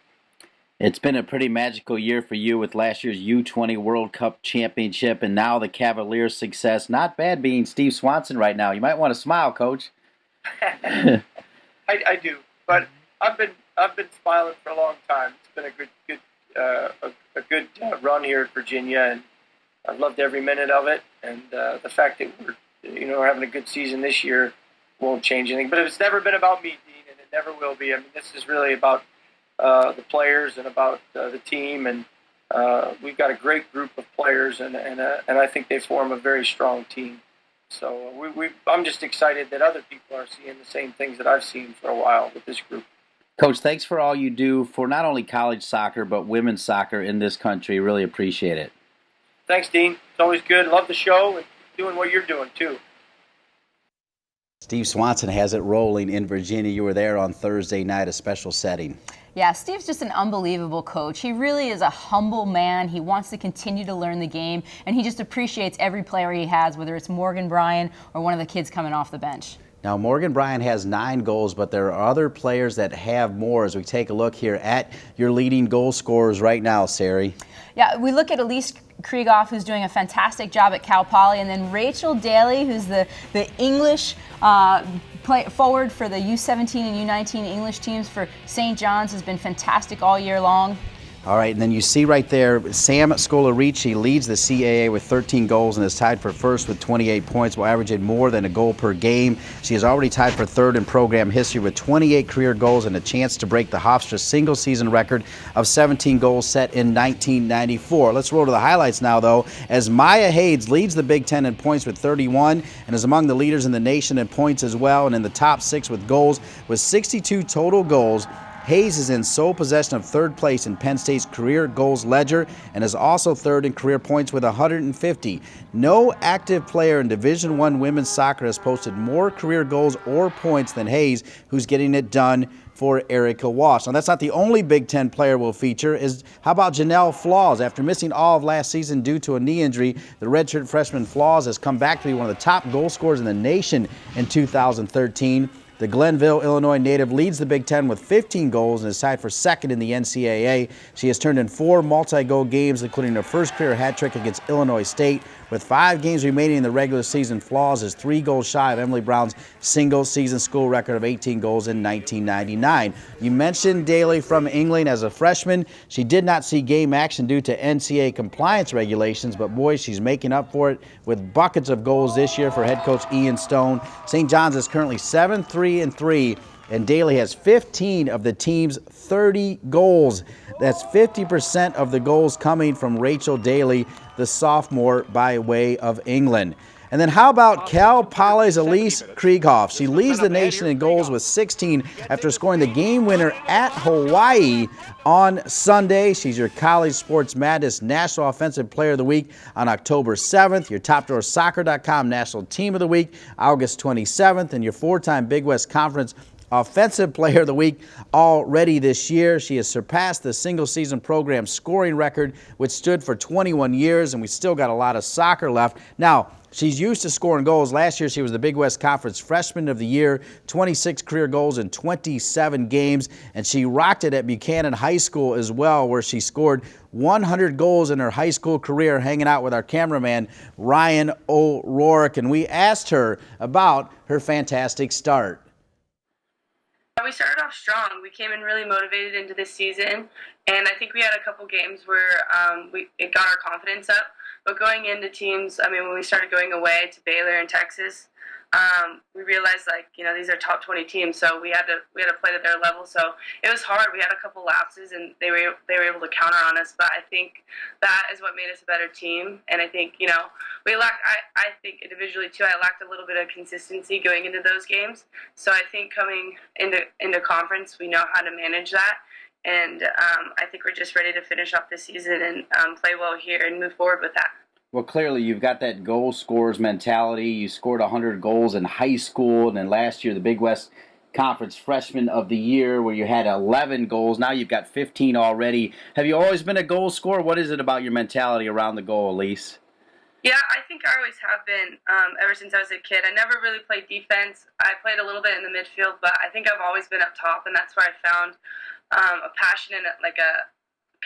It's been a pretty magical year for you with last year's U20 World Cup Championship and now the Cavaliers' success. Not bad being Steve Swanson right now. You might want to smile, Coach. I do, but I've been smiling for a long time. It's been a good run here at Virginia, and I've loved every minute of it. And the fact that we're having a good season this year won't change anything. But it's never been about me, Dean, and it never will be. I mean, this is really about the players and about the team, and we've got a great group of players, and I think they form a very strong team. So I'm just excited that other people are seeing the same things that I've seen for a while with this group. Coach, thanks for all you do for not only college soccer but women's soccer in this country. Really appreciate it. Thanks, Dean. It's always good. Love the show and doing what you're doing, too. Steve Swanson has it rolling in Virginia. You were there on Thursday night, a special setting. Yeah, Steve's just an unbelievable coach. He really is a humble man. He wants to continue to learn the game, and he just appreciates every player he has, whether it's Morgan Bryan or one of the kids coming off the bench. Now, Morgan Bryan has 9 goals, but there are other players that have more as we take a look here at your leading goal scorers right now, Sari. Yeah, we look at Elise Krieghoff, who's doing a fantastic job at Cal Poly, and then Rachel Daly, who's the English forward for the U17 and U19 English teams for St. John's, has been fantastic all year long. All right, and then you see right there, Sam Scolarici leads the CAA with 13 goals and is tied for first with 28 points while averaging more than a goal per game. She is already tied for third in program history with 28 career goals and a chance to break the Hofstra single-season record of 17 goals set in 1994. Let's roll to the highlights now, though, as Maya Hayes leads the Big Ten in points with 31 and is among the leaders in the nation in points as well and in the top 6 with goals with 62 total goals. Hayes is in sole possession of third place in Penn State's career goals ledger and is also third in career points with 150. No active player in Division I women's soccer has posted more career goals or points than Hayes, who's getting it done for Erica Walsh. Now, that's not the only Big Ten player we'll feature. How about Janelle Flaws? After missing all of last season due to a knee injury, the redshirt freshman Flaws has come back to be one of the top goal scorers in the nation in 2013. The Glenville, Illinois native leads the Big Ten with 15 goals and is tied for second in the NCAA. She has turned in 4 multi-goal games, including her first career hat trick against Illinois State. with 5 games remaining in the regular season. Flaws is 3 goals shy of Emily Brown's single-season school record of 18 goals in 1999. You mentioned Daly from England as a freshman. She did not see game action due to NCAA compliance regulations, but boy, she's making up for it with buckets of goals this year for head coach Ian Stone. St. John's is currently 7-3-3. And Daly has 15 of the team's 30 goals. That's 50% of the goals coming from Rachel Daly, the sophomore by way of England. And then how about Cal Poly's Elise Krieghoff? She leads the nation in goals with 16 after scoring the game winner at Hawaii on Sunday. She's your College Sports Madness National Offensive Player of the Week on October 7th, your TopDoorSoccer.com National Team of the Week August 27th, and your 4-time Big West Conference Offensive Player of the Week already this year. She has surpassed the single-season program scoring record, which stood for 21 years, and we still got a lot of soccer left. Now, she's used to scoring goals. Last year, she was the Big West Conference Freshman of the Year, 26 career goals in 27 games, and she rocked it at Buchanan High School as well, where she scored 100 goals in her high school career, hanging out with our cameraman, Ryan O'Rourke, and we asked her about her fantastic start. We started off strong. We came in really motivated into this season, and I think we had a couple games where it got our confidence up. But going into teams, when we started going away to Baylor and Texas, we realized these are top 20 teams, so we had to play to their level. So it was hard. We had a couple lapses, and they were able to counter on us. But I think that is what made us a better team. And I think we lacked. I think individually too, I lacked a little bit of consistency going into those games. So I think coming into conference, we know how to manage that. And I think we're just ready to finish off this season and play well here and move forward with that. Well, clearly you've got that goal scorers mentality. You scored 100 goals in high school, and then last year the Big West Conference Freshman of the Year where you had 11 goals. Now you've got 15 already. Have you always been a goal scorer? What is it about your mentality around the goal, Elise? Yeah, I think I always have been ever since I was a kid. I never really played defense. I played a little bit in the midfield, but I think I've always been up top, and that's where I found a passion in it, like a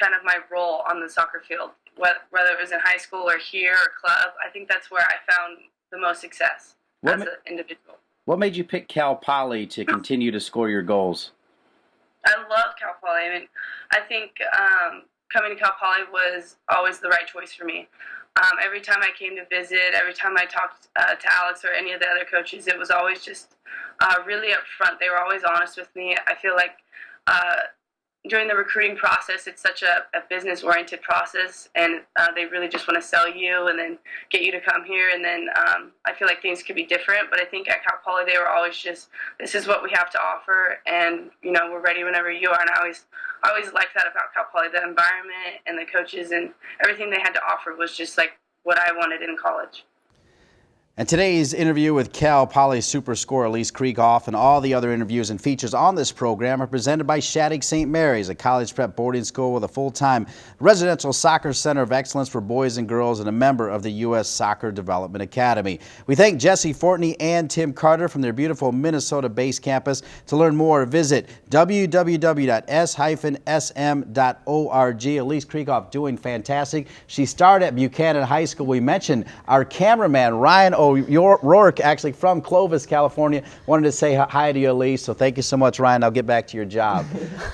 kind of my role on the soccer field. Whether it was in high school or here or club, I think that's where I found the most success as an individual. What made you pick Cal Poly to continue to score your goals? I love Cal Poly. I think coming to Cal Poly was always the right choice for me. Every time I came to visit, every time I talked to Alex or any of the other coaches, it was always just really upfront. They were always honest with me. I feel like during the recruiting process, it's such a business-oriented process, and they really just want to sell you and then get you to come here. And then I feel like things could be different, but I think at Cal Poly they were always just, this is what we have to offer, and we're ready whenever you are. And I always liked that about Cal Poly. The environment and the coaches and everything they had to offer was just like what I wanted in college. And today's interview with Cal Poly super scorer Elise Krieghoff and all the other interviews and features on this program are presented by Shattuck St. Mary's, a college prep boarding school with a full-time residential soccer center of excellence for boys and girls and a member of the U.S. Soccer Development Academy. We thank Jesse Fortney and Tim Carter from their beautiful Minnesota-based campus. To learn more, visit www.s-sm.org. Elise Krieghoff doing fantastic. She started at Buchanan High School. We mentioned our cameraman, Ryan O'Rourke, actually from Clovis, California, wanted to say hi to you, Elise. So thank you so much, Ryan. I'll get back to your job.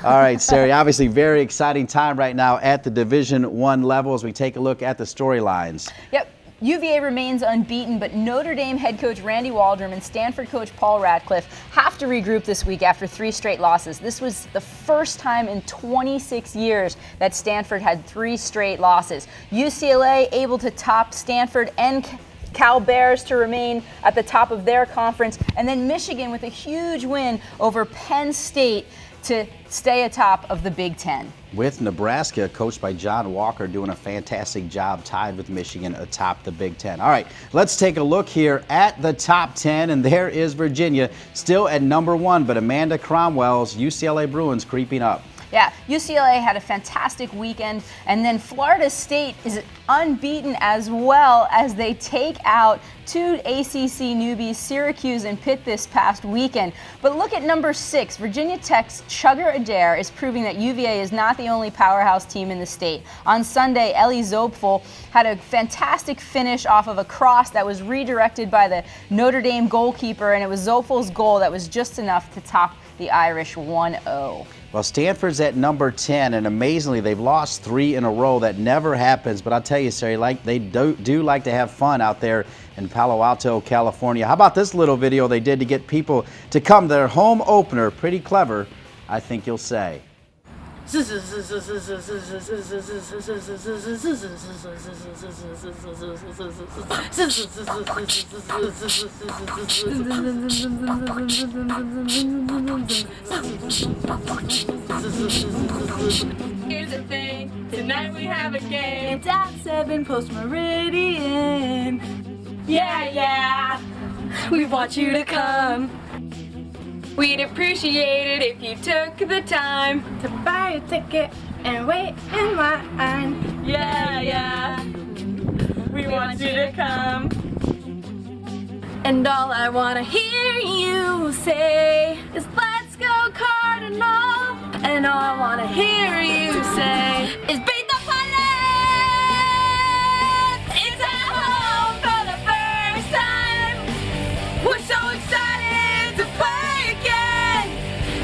All right, Sari, obviously very exciting time right now at the Division I level as we take a look at the storylines. Yep. UVA remains unbeaten, but Notre Dame head coach Randy Waldrum and Stanford coach Paul Radcliffe have to regroup this week after 3 straight losses. This was the first time in 26 years that Stanford had 3 straight losses. UCLA able to top Stanford and Cal Bears to remain at the top of their conference, and then Michigan with a huge win over Penn State to stay atop of the Big Ten. With Nebraska, coached by John Walker, doing a fantastic job, tied with Michigan atop the Big Ten. All right, let's take a look here at the top 10, and there is Virginia still at number 1, but Amanda Cromwell's UCLA Bruins creeping up. Yeah, UCLA had a fantastic weekend, and then Florida State is unbeaten as well as they take out two ACC newbies, Syracuse and Pitt, this past weekend. But look at number 6. Virginia Tech's Chugger Adair is proving that UVA is not the only powerhouse team in the state. On Sunday, Ellie Zopfel had a fantastic finish off of a cross that was redirected by the Notre Dame goalkeeper, and it was Zopfel's goal that was just enough to top the Irish 1-0. Well, Stanford's at number 10, and amazingly, they've lost 3 in a row. That never happens, but I'll tell you, Sari, they do like to have fun out there in Palo Alto, California. How about this little video they did to get people to come to their home opener? Pretty clever, I think you'll say. Here's the thing, tonight we have a game. It's at 7 Post Meridian. Yeah, we want you to come. We'd appreciate it if you took the time to buy a ticket and wait in line. Yeah, we want you to come. And all I want to hear you say is let's go Cardinal. And all I want to hear you say is beat the Pirates. It's at home for the first time. We're so excited to play again.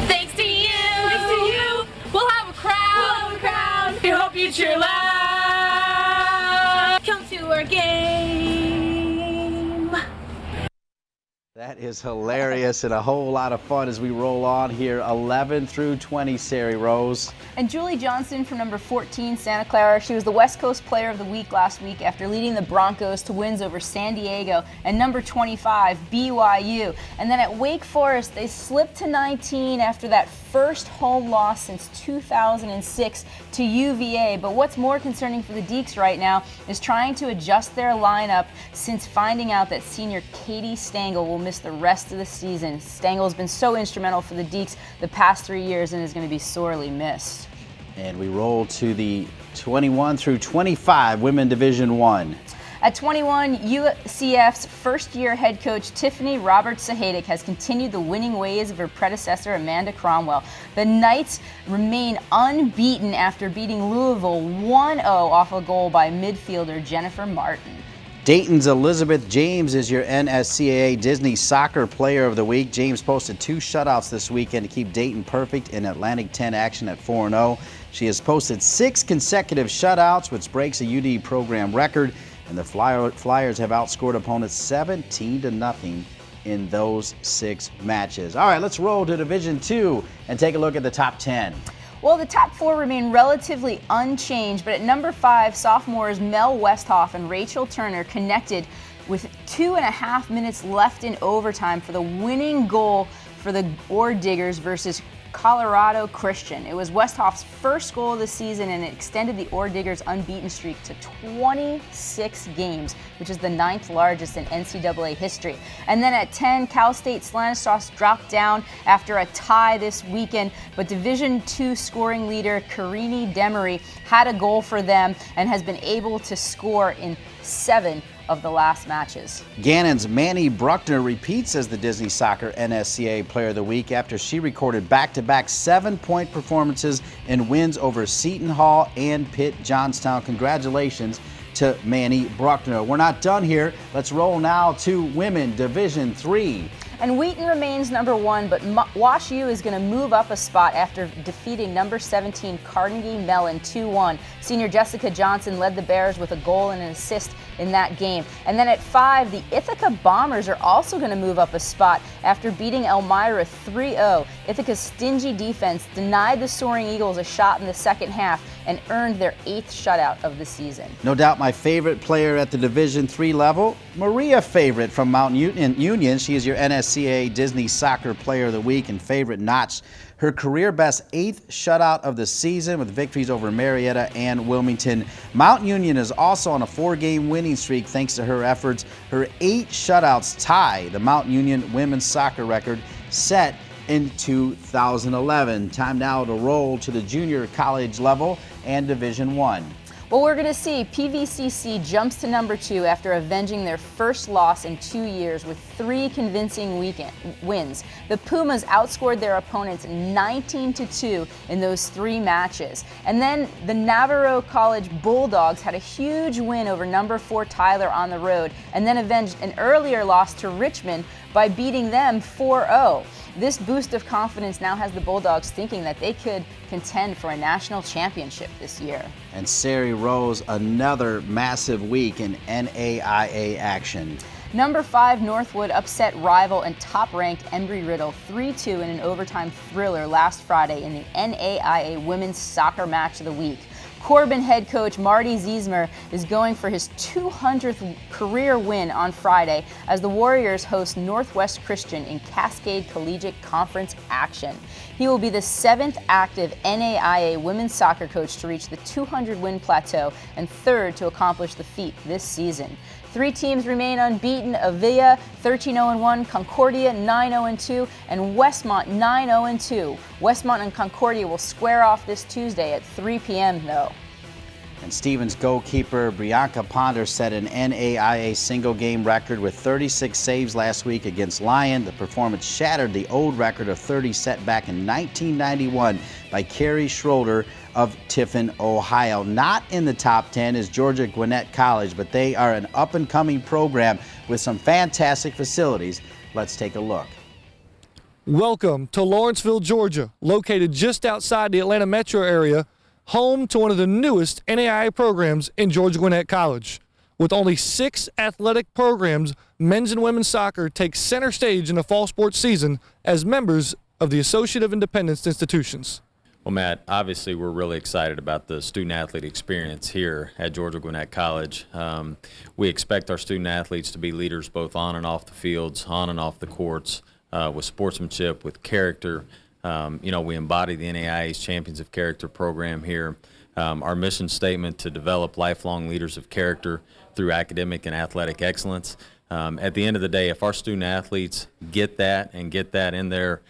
Thanks to you, we'll have a crowd. We hope you cheer loud. Come to our game. That is hilarious and a whole lot of fun as we roll on here. 11 through 20, Sari Rose. And Julie Johnson from number 14, Santa Clara. She was the West Coast Player of the Week last week after leading the Broncos to wins over San Diego. And number 25, BYU. And then at Wake Forest, they slipped to 19 after that first home loss since 2006 to UVA. But what's more concerning for the Deacs right now is trying to adjust their lineup since finding out that senior Katie Stengel will miss the rest of the season. Stengel has been so instrumental for the Deacs the past 3 years and is going to be sorely missed. And we roll to the 21 through 25 Women Division I. At 21, UCF's first-year head coach Tiffany Roberts-Sahadic has continued the winning ways of her predecessor Amanda Cromwell. The Knights remain unbeaten after beating Louisville 1-0 off a goal by midfielder Jennifer Martin. Dayton's Elizabeth James is your NSCAA Disney Soccer Player of the Week. James posted 2 shutouts this weekend to keep Dayton perfect in Atlantic 10 action at 4-0. She has posted 6 consecutive shutouts, which breaks a UD program record, and the Flyers have outscored opponents 17-0 in those 6 matches. All right, let's roll to Division II and take a look at the top 10. Well, the top 4 remain relatively unchanged, but at number 5, sophomores Mel Westhoff and Rachel Turner connected with 2.5 minutes left in overtime for the winning goal for the Ore Diggers versus Colorado Christian. It was Westhoff's first goal of the season, and it extended the Ore Diggers' unbeaten streak to 26 games, which is the 9th largest in NCAA history. And then at 10, Cal State Stanislaus dropped down after a tie this weekend, but Division II scoring leader Karini Demery had a goal for them and has been able to score in 7 of the last matches. Gannon's Manny Bruckner repeats as the Disney Soccer NSCAA Player of the Week after she recorded back-to-back 7-point performances and wins over Seton Hall and Pitt Johnstown. Congratulations to Manny Bruckner. We're not done here. Let's roll now to Women Division III. And Wheaton remains number 1, but Wash U is going to move up a spot after defeating number 17 Carnegie Mellon 2-1. Senior Jessica Johnson led the Bears with a goal and an assist in that game. And then at 5, the Ithaca Bombers are also going to move up a spot after beating Elmira 3-0. Ithaca's stingy defense denied the Soaring Eagles a shot in the second half and earned their 8th shutout of the season. No doubt my favorite player at the Division III level, Maria Favorite from Mount Union. She is your NSCAA Disney Soccer Player of the Week and Favorite notched her career-best 8th shutout of the season with victories over Marietta and Wilmington. Mount Union is also on a 4-game winning streak thanks to her efforts. Her 8 shutouts tie the Mount Union women's soccer record set in 2011. Time now to roll to the junior college level and Division I. Well, we're going to see PVCC jumps to number 2 after avenging their first loss in 2 years with 3 convincing wins. The Pumas outscored their opponents 19-2 in those 3 matches. And then the Navarro College Bulldogs had a huge win over number 4 Tyler on the road, and then avenged an earlier loss to Richmond by beating them 4-0. This boost of confidence now has the Bulldogs thinking that they could contend for a national championship this year. And Sari Rose, another massive week in NAIA action. Number 5 Northwood upset rival and top-ranked Embry-Riddle 3-2 in an overtime thriller last Friday in the NAIA Women's Soccer Match of the Week. Corbin head coach Marty Ziesmer is going for his 200th career win on Friday as the Warriors host Northwest Christian in Cascade Collegiate Conference action. He will be the 7th active NAIA women's soccer coach to reach the 200-win plateau and 3rd to accomplish the feat this season. 3 teams remain unbeaten: Avila 13-0-1, Concordia 9-0-2, and Westmont 9-0-2. Westmont and Concordia will square off this Tuesday at 3 p.m. though. And Stevens goalkeeper Bianca Ponder set an NAIA single-game record with 36 saves last week against Lyon. The performance shattered the old record of 30 set back in 1991 by Carrie Schroeder of Tiffin, Ohio. Not in the top 10 is Georgia Gwinnett College, but they are an up-and-coming program with some fantastic facilities. Let's take a look. Welcome to Lawrenceville, Georgia, located just outside the Atlanta metro area, home to one of the newest NAIA programs in Georgia Gwinnett College. With only 6 athletic programs, men's and women's soccer takes center stage in the fall sports season as members of the Associate of Independence Institutions. Well, Matt, obviously we're really excited about the student-athlete experience here at Georgia Gwinnett College. We expect our student-athletes to be leaders both on and off the fields, on and off the courts, with sportsmanship, with character. We embody the NAIA's Champions of Character program here. Our mission statement to develop lifelong leaders of character through academic and athletic excellence. At the end of the day, if our student-athletes get that and get that in their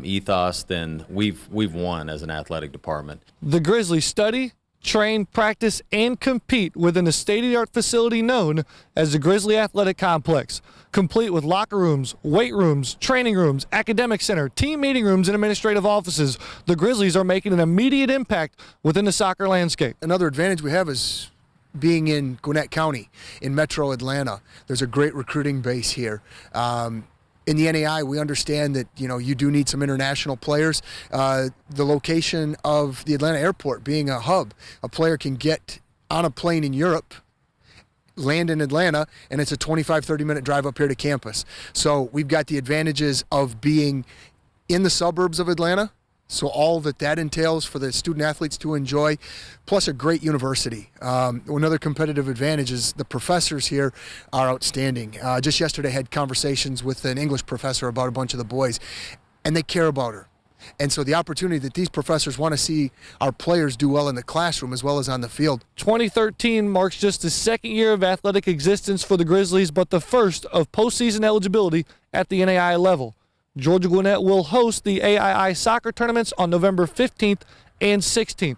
ethos, then we've won as an athletic department. The Grizzlies study, train, practice, and compete within the state-of-the-art facility known as the Grizzly Athletic Complex, complete with locker rooms, weight rooms, training rooms, academic center, team meeting rooms, and administrative offices. The Grizzlies are making an immediate impact within the soccer landscape. Another advantage we have is being in Gwinnett County, in Metro Atlanta. There's a great recruiting base here. In the NAI, we understand that you do need some international players. The location of the Atlanta airport being a hub, a player can get on a plane in Europe, land in Atlanta, and it's a 25-30 minute drive up here to campus. So we've got the advantages of being in the suburbs of Atlanta, so all that entails for the student athletes to enjoy, plus a great university. Another competitive advantage is the professors here are outstanding. Just yesterday I had conversations with an English professor about a bunch of the boys, and they care about her. And so the opportunity that these professors want to see our players do well in the classroom as well as on the field. 2013 marks just the 2nd year of athletic existence for the Grizzlies, but the first of postseason eligibility at the NAIA level. Georgia Gwinnett will host the AII soccer tournaments on November 15th and 16th.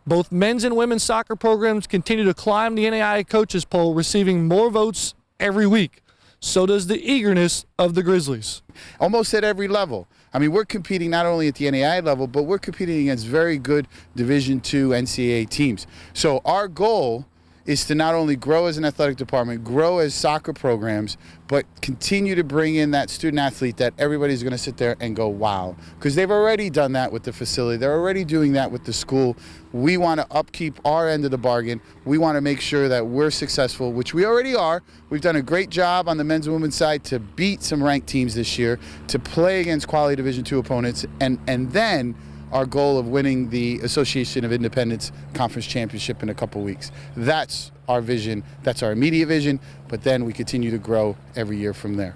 Both men's and women's soccer programs continue to climb the NAIA coaches poll, receiving more votes every week. So does the eagerness of the Grizzlies. Almost at every level. I mean, we're competing not only at the NAIA level, but we're competing against very good Division II NCAA teams. So our goal is to not only grow as an athletic department, grow as soccer programs, but continue to bring in that student athlete that everybody's going to sit there and go, wow. Because they've already done that with the facility. They're already doing that with the school. We want to upkeep our end of the bargain. We want to make sure that we're successful, which we already are. We've done a great job on the men's and women's side to beat some ranked teams this year, to play against quality Division II opponents, and then our goal of winning the Association of Independence Conference Championship in a couple weeks. That's our vision. That's our immediate vision, but then we continue to grow every year from there.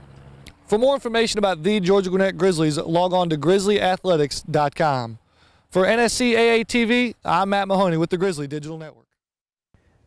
For more information about the Georgia Gwinnett Grizzlies, log on to grizzlyathletics.com. For NSCAA TV, I'm Matt Mahoney with the Grizzly Digital Network.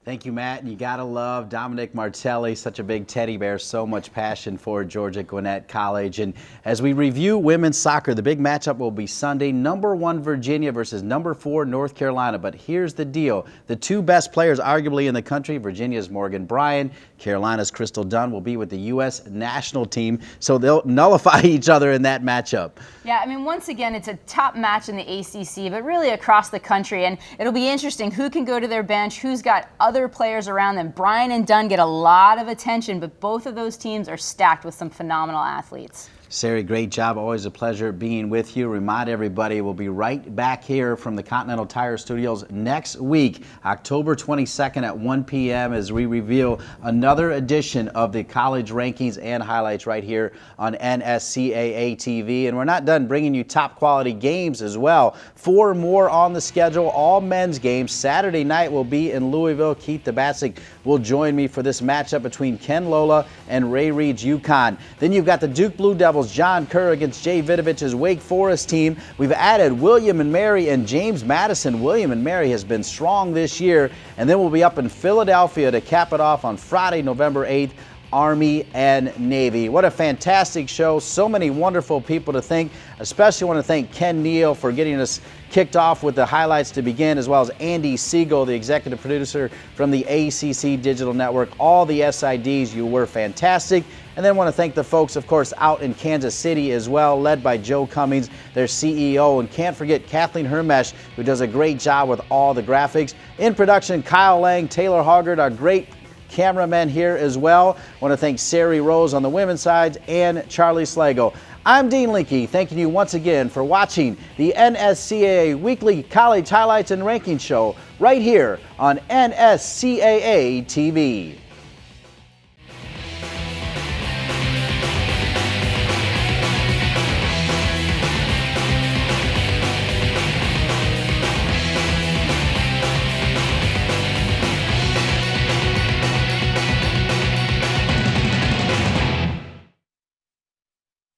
Thank you, Matt. And you got to love Dominic Martelli, such a big teddy bear, so much passion for Georgia Gwinnett College. And as we review women's soccer, the big matchup will be Sunday, number 1 Virginia versus number 4 North Carolina. But here's the deal. The two best players arguably in the country, Virginia's Morgan Bryan, Carolina's Crystal Dunn, will be with the U.S. national team. So they'll nullify each other in that matchup. Yeah, I mean, once again, it's a top match in the ACC, but really across the country. And it'll be interesting who can go to their bench, who's got other players around them. Bryan and Dunn get a lot of attention, but both of those teams are stacked with some phenomenal athletes. Sari, great job. Always a pleasure being with you. Remind everybody we'll be right back here from the Continental Tire Studios next week, October 22nd at 1 p.m. as we reveal another edition of the college rankings and highlights right here on NSCAA TV. And we're not done bringing you top quality games as well. 4 more on the schedule, all men's games. Saturday night will be in Louisville. Keith Tabasic will join me for this matchup between Ken Lola and Ray Reed's UConn. Then you've got the Duke Blue Devils, John Kerr against Jay Vidovich's Wake Forest team. We've added William and Mary and James Madison. William and Mary has been strong this year. And then we'll be up in Philadelphia to cap it off on Friday, November 8th. Army and Navy. What a fantastic show. So many wonderful people to thank. Especially want to thank Ken Neal for getting us kicked off with the highlights to begin, as well as Andy Siegel, the executive producer from the ACC Digital Network. All the SIDs, you were fantastic. And then want to thank the folks, of course, out in Kansas City as well, led by Joe Cummings, their CEO. And can't forget Kathleen Hermesh, who does a great job with all the graphics. In production, Kyle Lang, Taylor Hoggard, our great cameramen here as well. Want to thank Sari Rose on the women's side and Charlie Slago. I'm Dean Linke, thanking you once again for watching the NSCAA Weekly College Highlights and Rankings Show right here on NSCAA TV.